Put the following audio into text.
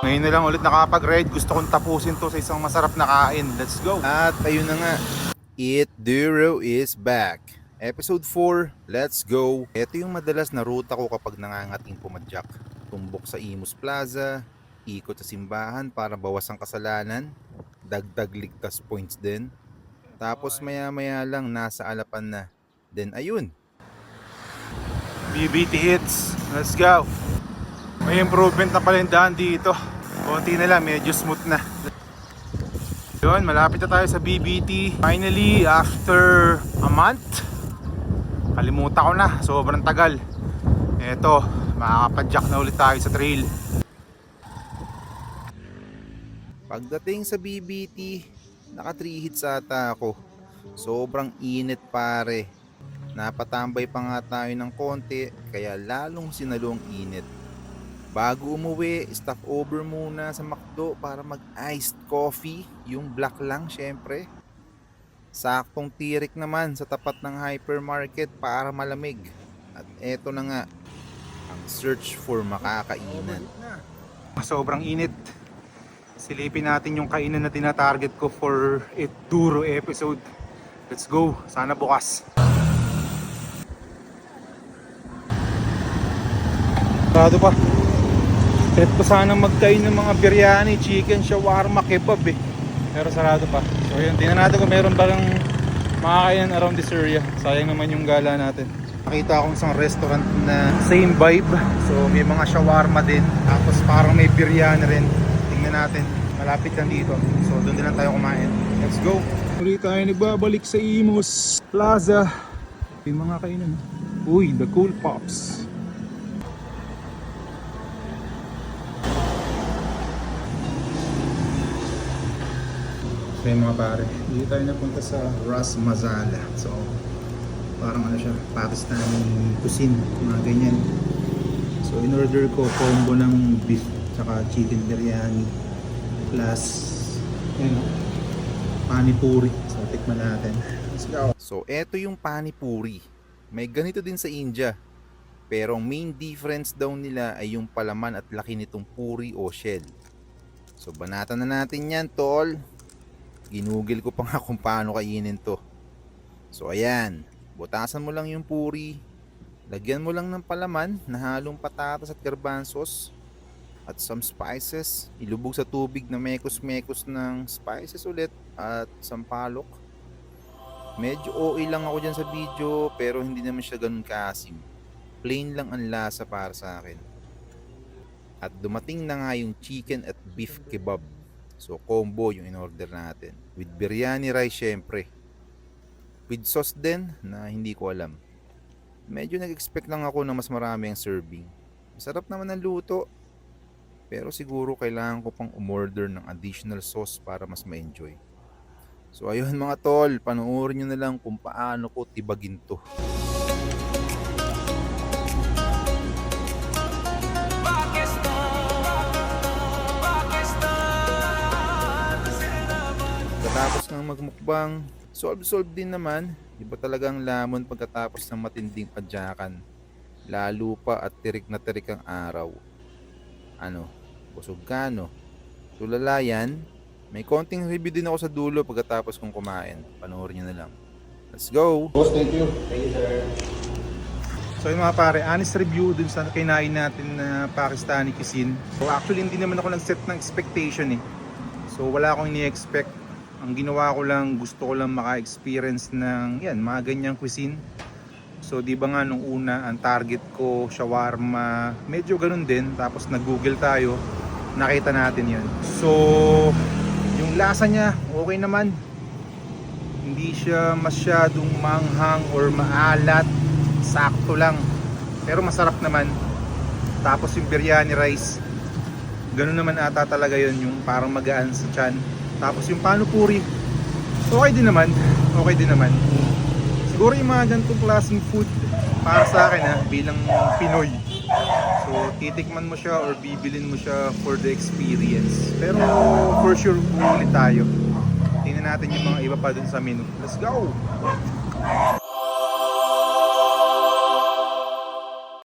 Ngayon na lang ulit nakapag-ride. Gusto kong tapusin to sa isang masarap na kain. Let's go! At ayun na nga, Eat Duro is back. Episode 4, let's go! Ito yung madalas na ruta ko kapag nangangating pumadyak. Tumbok sa Imus Plaza, ikot sa simbahan para bawas ang kasalanan, dagdag ligtas points din. Tapos maya-maya lang nasa Alapan na. Then ayun, BBT hits. Let's go! May improvement na pala yung daan dito. Konti na lang, medyo smooth na. Yun, malapit na tayo sa BBT. Finally, after a month. Kalimutan ko na, sobrang tagal. Eto, makakapadyak na ulit tayo sa trail. Pagdating sa BBT, naka 3 hits ata ako. Sobrang init pare. Napatambay pa nga tayo ng konti, kaya lalong sinalo ang init. Bago umuwi, stop over muna sa McDo para mag-iced coffee, yung black lang syempre. Saktong tirik naman sa tapat ng hypermarket para malamig. At eto na nga, ang search for makakainan. Sobrang init. Silipin natin yung kainan na tinatarget ko for Eat Duro episode. Let's go, sana bukas. Sarado pa. Set ko sana magkain ng mga biryani, chicken, shawarma, kebab eh. Pero sarado pa. So yun, tingnan natin kung meron ba lang makakainan around this area. Sayang naman yung gala natin. Nakita akong isang restaurant na same vibe. So may mga shawarma din. Tapos parang may biryani rin. Tingnan natin. Malapit lang dito. So doon din lang tayo kumain. Let's go! Ulit tayo nagbabalik sa Imus Plaza. Yung mga kainan. Uy, the Cool Pops. Okay mga pare, dito tayo napunta sa Ras Mazala. So, parang ano siya, Pakistani cuisine, mga ganyan. So, in-order ko combo ng beef tsaka chicken biryani plus pani puri. So, tikman natin. Let's go. So, eto yung pani puri. May ganito din sa India. Pero ang main difference daw nila ay yung palaman at laki nitong puri o shell. So, banatan na natin yan, tol. Ginugil ko pa nga kung paano kainin to. So ayan, butasan mo lang yung puri. Lagyan mo lang ng palaman na halong patatas at garbanzos at some spices. Ilubog sa tubig na mekos-mekos ng spices ulit at sampalok. Medyo OA lang ako dyan sa video pero hindi naman siya ganun kaasim. Plain lang ang lasa para sa akin. At dumating na nga yung chicken at beef kebab. So combo yung in-order natin. With biryani rice syempre. With sauce din na hindi ko alam. Medyo nag-expect lang ako na mas marami ang serving. Masarap naman ang luto. Pero siguro kailangan ko pang umorder ng additional sauce para mas ma-enjoy. So ayun mga tol, panoorin nyo na lang kung paano ko tibagin to. Tapos ng magmukbang, solve din naman. Iba talagang lamon pagkatapos ng matinding padyakan. Lalo pa at tirik na tirik ang araw. Ano, busog ka no? Tulala yan. May konting review din ako sa dulo pagkatapos kong kumain. Panoorin nyo na lang. Let's go! Boss, thank you. Thank you, sir. So yung mga pare, honest review dun sa kinain natin na Pakistani cuisine. So actually hindi naman ako nag-set ng expectation eh. So wala akong ini-expect. Ang ginawa ko lang, gusto ko lang maka-experience ng yan, mga ganyang cuisine. So di ba nga nung una, ang target ko, shawarma, medyo ganun din. Tapos nag-google tayo, nakita natin yan. So yung lasa niya, okay naman. Hindi siya masyadong manghang or maalat. Sakto lang. Pero masarap naman. Tapos yung biryani rice, ganun naman ata talaga yun, yung parang magaan sa tiyan. Tapos yung paano puri, okay din naman. Siguro yung mga ganitong klaseng food para sa akin bilang Pinoy. So titikman mo siya or bibilin mo siya for the experience. Pero for sure uulit tayo. Tingnan natin yung mga iba pa dun sa menu. Let's go!